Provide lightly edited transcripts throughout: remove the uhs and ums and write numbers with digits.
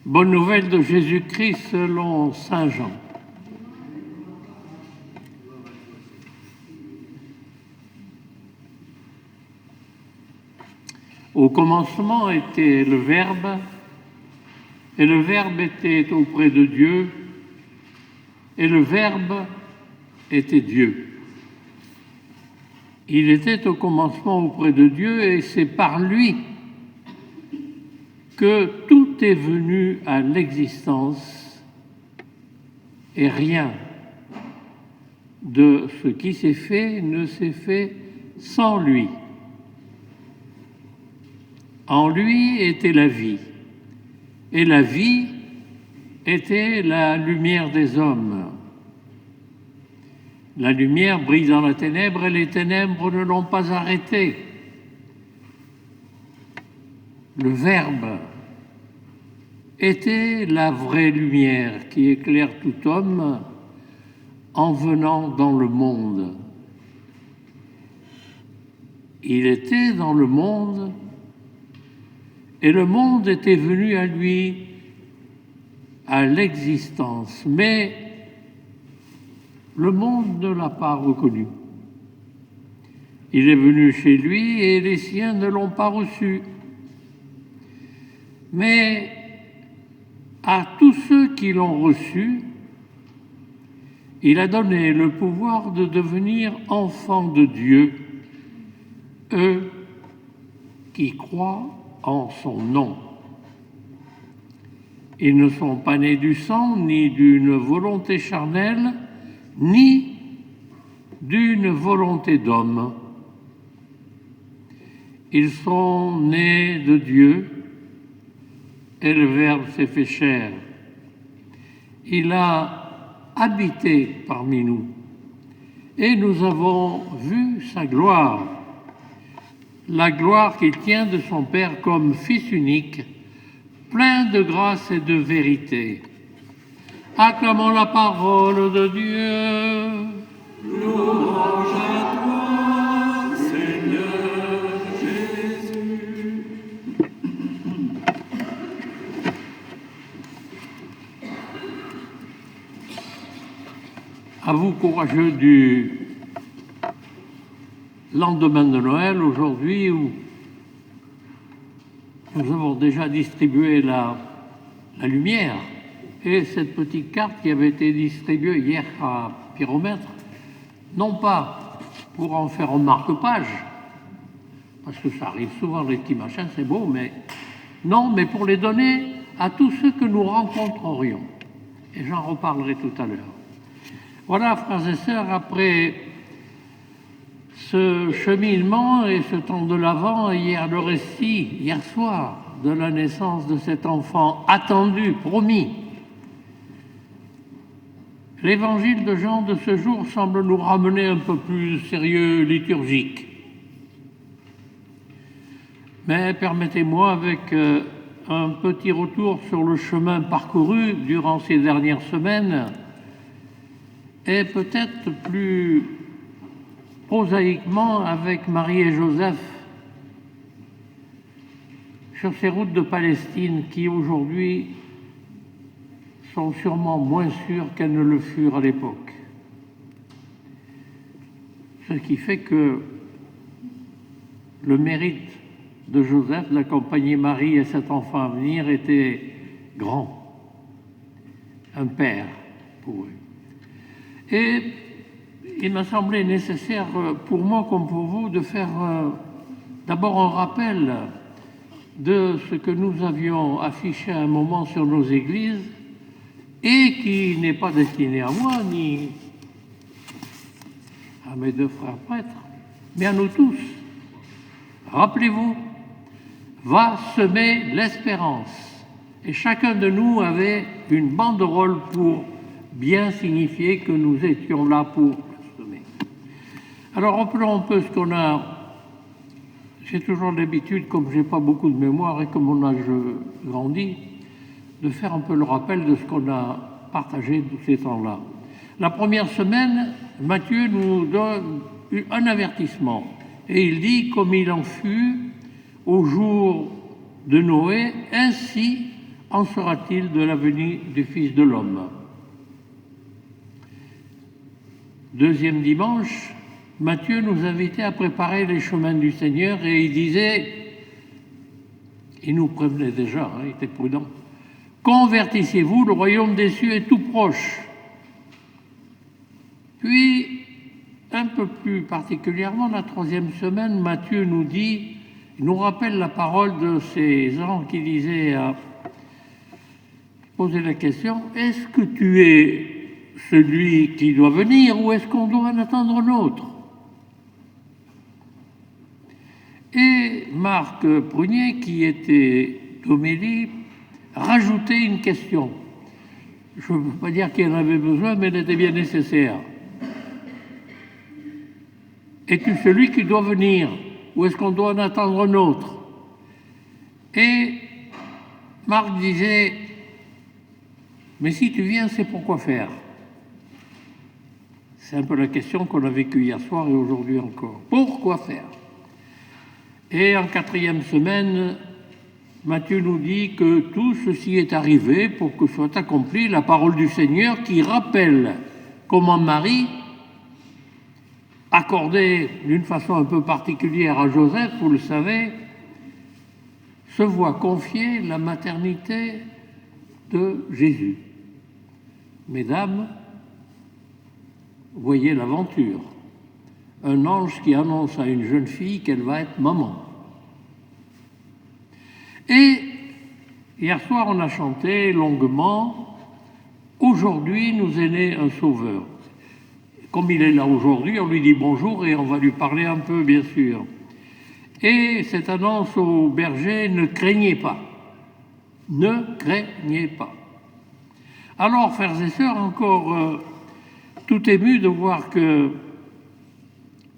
Bonne nouvelle de Jésus-Christ selon saint Jean. Au commencement était le Verbe, et le Verbe était auprès de Dieu, et le Verbe était Dieu. Il était au commencement auprès de Dieu, et c'est par lui que tout est venu à l'existence, et rien de ce qui s'est fait ne s'est fait sans lui. En lui était la vie, et la vie était la lumière des hommes. La lumière brille dans la ténèbre, et les ténèbres ne l'ont pas arrêtée. Le Verbe était la vraie lumière qui éclaire tout homme en venant dans le monde. Il était dans le monde, et le monde était venu à lui, à l'existence, mais le monde ne l'a pas reconnu. Il est venu chez lui et les siens ne l'ont pas reçu. Mais à tous ceux qui l'ont reçu, il a donné le pouvoir de devenir enfants de Dieu, eux qui croient en son nom. Ils ne sont pas nés du sang, ni d'une volonté charnelle, ni d'une volonté d'homme. Ils sont nés de Dieu, et le Verbe s'est fait chair. Il a habité parmi nous, et nous avons vu sa gloire, la gloire qu'il tient de son Père comme Fils unique, plein de grâce et de vérité. Acclamons la parole de Dieu. Louange à toi, Seigneur Jésus. À vous, courageux du lendemain de Noël, aujourd'hui, où nous avons déjà distribué la lumière, et cette petite carte qui avait été distribuée hier à Pyromètre, non pas pour en faire un marque-page, parce que ça arrive souvent, les petits machins, c'est beau, mais non, mais pour les donner à tous ceux que nous rencontrerions. Et j'en reparlerai tout à l'heure. Voilà, frères et sœurs, après ce cheminement et ce temps de l'Avent, hier le récit, hier soir, de la naissance de cet enfant attendu, promis. L'évangile de Jean de ce jour semble nous ramener un peu plus sérieux liturgique. Mais permettez-moi, avec un petit retour sur le chemin parcouru durant ces dernières semaines, et peut-être plus prosaïquement avec Marie et Joseph sur ces routes de Palestine qui aujourd'hui sont sûrement moins sûres qu'elles ne le furent à l'époque. Ce qui fait que le mérite de Joseph d'accompagner Marie et cet enfant à venir était grand, un père pour eux. Et il m'a semblé nécessaire pour moi comme pour vous de faire d'abord un rappel de ce que nous avions affiché à un moment sur nos églises et qui n'est pas destiné à moi ni à mes deux frères prêtres, mais à nous tous. Rappelez-vous, va semer l'espérance. Et chacun de nous avait une banderole pour bien signifier que nous étions là pour blasphémer. Alors rappelons un peu ce qu'on a. J'ai toujours l'habitude, comme je n'ai pas beaucoup de mémoire et que mon âge grandit, de faire un peu le rappel de ce qu'on a partagé tous ces temps-là. La première semaine, Matthieu nous donne un avertissement et il dit « Comme il en fut au jour de Noé, ainsi en sera-t-il de la venue du Fils de l'homme. » Deuxième dimanche, Matthieu nous invitait à préparer les chemins du Seigneur et il disait, il nous prévenait déjà, il était prudent, « Convertissez-vous, le royaume des cieux est tout proche. » Puis, un peu plus particulièrement, la troisième semaine, Matthieu nous dit, il nous rappelle la parole de ces gens qui disaient, poser la question, est-ce que tu es celui qui doit venir ou est-ce qu'on doit en attendre un autre? Et Marc Prunier, qui était d'Homélie, rajoutait une question. Je ne veux pas dire qu'il en avait besoin, mais elle était bien nécessaire. Es-tu celui qui doit venir ou est-ce qu'on doit en attendre un autre? Et Marc disait, mais si tu viens, c'est pour quoi faire? C'est un peu la question qu'on a vécue hier soir et aujourd'hui encore. Pourquoi faire? Et en quatrième semaine, Matthieu nous dit que tout ceci est arrivé pour que soit accomplie la parole du Seigneur qui rappelle comment Marie, accordée d'une façon un peu particulière à Joseph, vous le savez, se voit confier la maternité de Jésus. Mesdames, voyez l'aventure. Un ange qui annonce à une jeune fille qu'elle va être maman. Et hier soir, on a chanté longuement « Aujourd'hui, nous est né un sauveur ». Comme il est là aujourd'hui, on lui dit bonjour et on va lui parler un peu, bien sûr. Et cette annonce aux bergers, ne craignez pas. Ne craignez pas. Alors, frères et sœurs, encore tout ému de voir que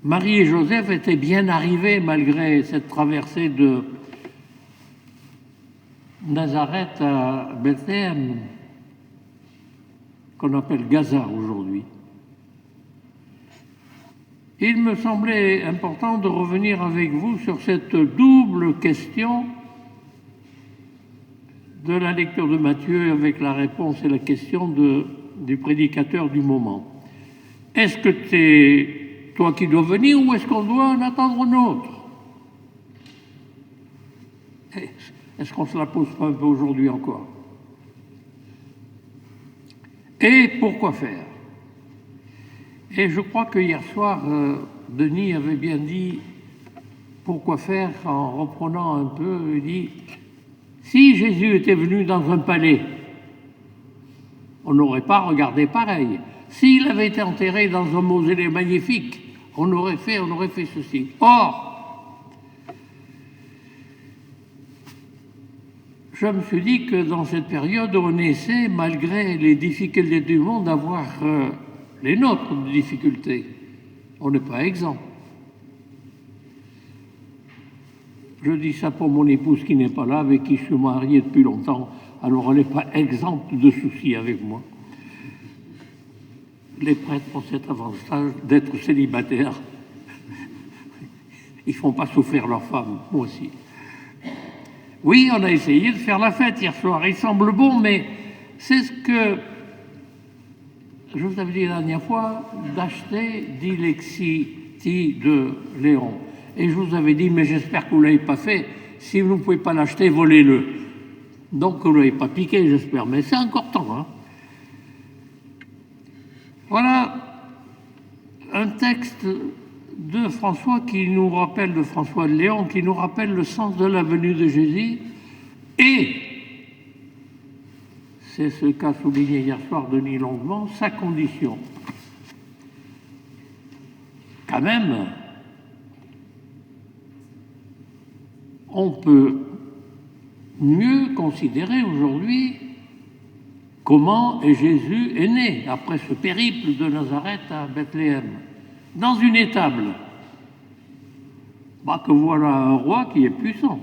Marie et Joseph étaient bien arrivés malgré cette traversée de Nazareth à Bethléem, qu'on appelle Gaza aujourd'hui. Il me semblait important de revenir avec vous sur cette double question de la lecture de Matthieu avec la réponse et la question du prédicateur du moment. Est-ce que c'est toi qui dois venir ou est-ce qu'on doit en attendre un autre? Est-ce qu'on se la pose pas un peu aujourd'hui encore? Et pourquoi faire? Et je crois que hier soir, Denis avait bien dit pourquoi faire en reprenant un peu, il dit si Jésus était venu dans un palais, on n'aurait pas regardé pareil. S'il avait été enterré dans un mausolée magnifique, on aurait fait ceci. Or, je me suis dit que dans cette période, on essaie, malgré les difficultés du monde, d'avoir les nôtres difficultés. On n'est pas exempt. Je dis ça pour mon épouse qui n'est pas là, avec qui je suis marié depuis longtemps, alors elle n'est pas exempte de soucis avec moi. Les prêtres ont cet avantage d'être célibataires. Ils ne font pas souffrir leurs femmes, moi aussi. Oui, on a essayé de faire la fête hier soir, il semble bon, mais c'est ce que je vous avais dit la dernière fois, d'acheter Dilexiti de Léon. Et je vous avais dit, mais j'espère que vous ne l'avez pas fait. Si vous ne pouvez pas l'acheter, volez-le. Donc vous ne l'avez pas piqué, j'espère. Mais c'est encore temps. Hein. Voilà un texte de François qui nous rappelle, de François de Léon, qui nous rappelle le sens de la venue de Jésus. Et, c'est ce qu'a souligné hier soir Denis longuement, sa condition. Quand même, on peut mieux considérer aujourd'hui comment Jésus est né après ce périple de Nazareth à Bethléem, dans une étable. Que voilà un roi qui est puissant,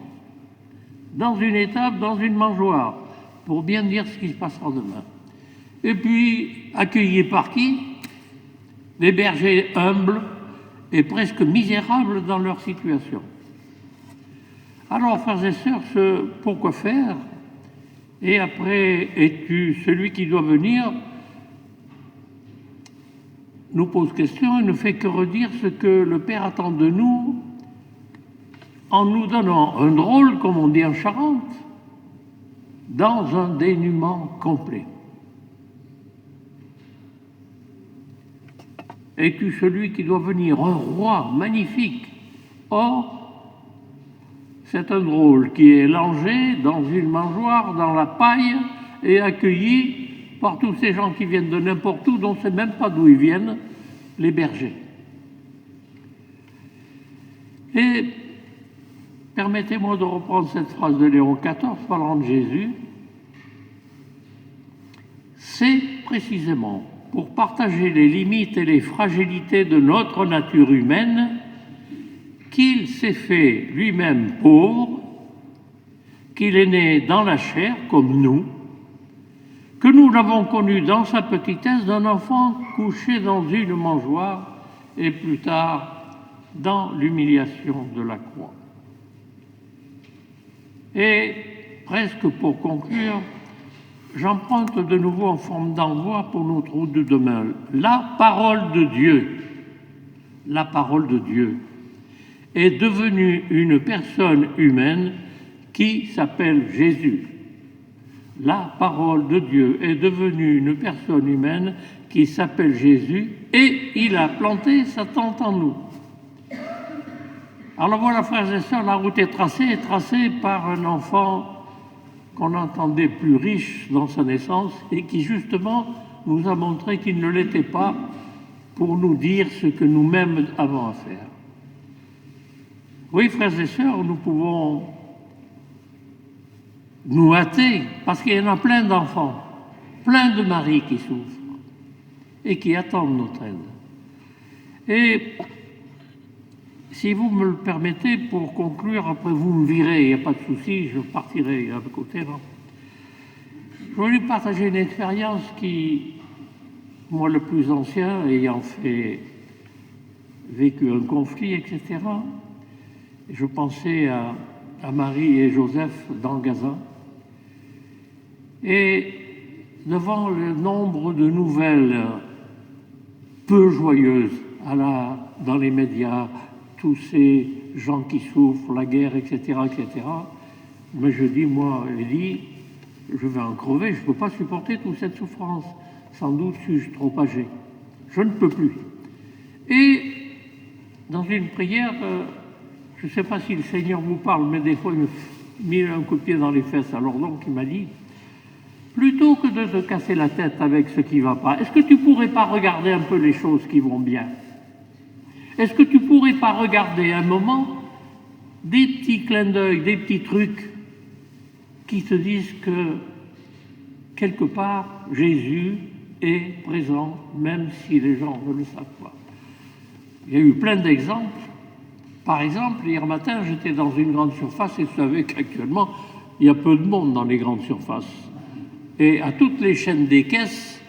dans une étable, dans une mangeoire, pour bien dire ce qui se passera demain. Et puis, accueilli par qui? Des bergers humbles et presque misérables dans leur situation. Alors, frères et sœurs, pourquoi faire? Et après, es-tu celui qui doit venir? Nous pose question et ne fait que redire ce que le Père attend de nous en nous donnant un drôle, comme on dit en Charente, dans un dénuement complet. Es-tu celui qui doit venir, un roi magnifique? Or, c'est un drôle qui est langé dans une mangeoire, dans la paille, et accueilli par tous ces gens qui viennent de n'importe où, dont on ne sait même pas d'où ils viennent, les bergers. Et permettez-moi de reprendre cette phrase de Léon XIV parlant de Jésus. C'est précisément pour partager les limites et les fragilités de notre nature humaine qu'il s'est fait lui-même pauvre, qu'il est né dans la chair comme nous, que nous l'avons connu dans sa petitesse d'un enfant couché dans une mangeoire et plus tard dans l'humiliation de la croix. Et presque pour conclure, j'emprunte de nouveau en forme d'envoi pour notre route de demain la parole de Dieu. La parole de Dieu est devenue une personne humaine qui s'appelle Jésus. La parole de Dieu est devenue une personne humaine qui s'appelle Jésus et il a planté sa tente en nous. Alors voilà, frères et sœurs, la route est tracée par un enfant qu'on entendait plus riche dans sa naissance et qui justement nous a montré qu'il ne l'était pas pour nous dire ce que nous-mêmes avons à faire. Oui, frères et sœurs, nous pouvons nous hâter, parce qu'il y en a plein d'enfants, plein de maris qui souffrent et qui attendent notre aide. Et si vous me le permettez, pour conclure, après vous me virez, il n'y a pas de souci, je partirai à côté. Je voulais partager une expérience qui, moi le plus ancien, ayant vécu un conflit, etc., je pensais à Marie et Joseph dans Gaza. Et devant le nombre de nouvelles peu joyeuses dans les médias, tous ces gens qui souffrent, la guerre, etc., etc., mais je dis, moi, Elie, je vais en crever, je ne peux pas supporter toute cette souffrance. Sans doute suis-je trop âgé. Je ne peux plus. Et dans une prière, je ne sais pas si le Seigneur vous parle, mais des fois, il me met un coup de pied dans les fesses. Alors donc, il m'a dit, plutôt que de te casser la tête avec ce qui ne va pas, est-ce que tu ne pourrais pas regarder un peu les choses qui vont bien? Est-ce que tu ne pourrais pas regarder un moment des petits clins d'œil, des petits trucs qui te disent que, quelque part, Jésus est présent, même si les gens ne le savent pas? Il y a eu plein d'exemples. Par exemple, hier matin, j'étais dans une grande surface et vous savez qu'actuellement, il y a peu de monde dans les grandes surfaces. Et à toutes les chaînes des caisses,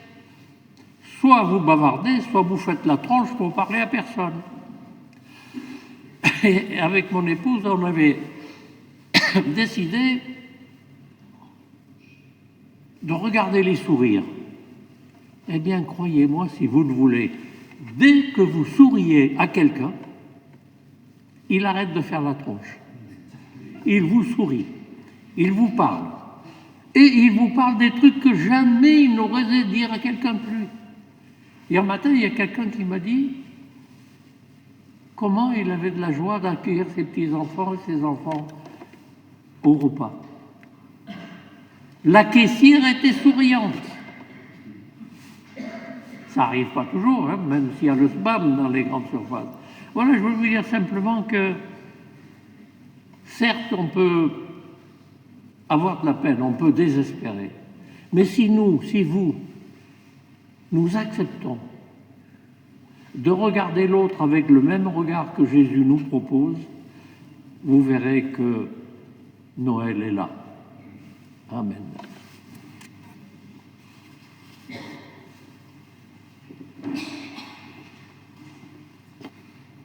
soit vous bavardez, soit vous faites la tronche pour parler à personne. Et avec mon épouse, on avait décidé de regarder les sourires. Eh bien, croyez-moi, si vous le voulez, dès que vous souriez à quelqu'un, il arrête de faire la tronche. Il vous sourit, il vous parle. Et il vous parle des trucs que jamais il n'aurait osé dire à quelqu'un de plus. Hier matin, il y a quelqu'un qui m'a dit comment il avait de la joie d'accueillir ses petits-enfants et ses enfants au repas. La caissière était souriante. Ça n'arrive pas toujours, hein, même s'il y a le spam dans les grandes surfaces. Voilà, je veux vous dire simplement que, certes, on peut avoir de la peine, on peut désespérer, Mais si nous, si vous, nous acceptons de regarder l'autre avec le même regard que Jésus nous propose, vous verrez que Noël est là. Amen.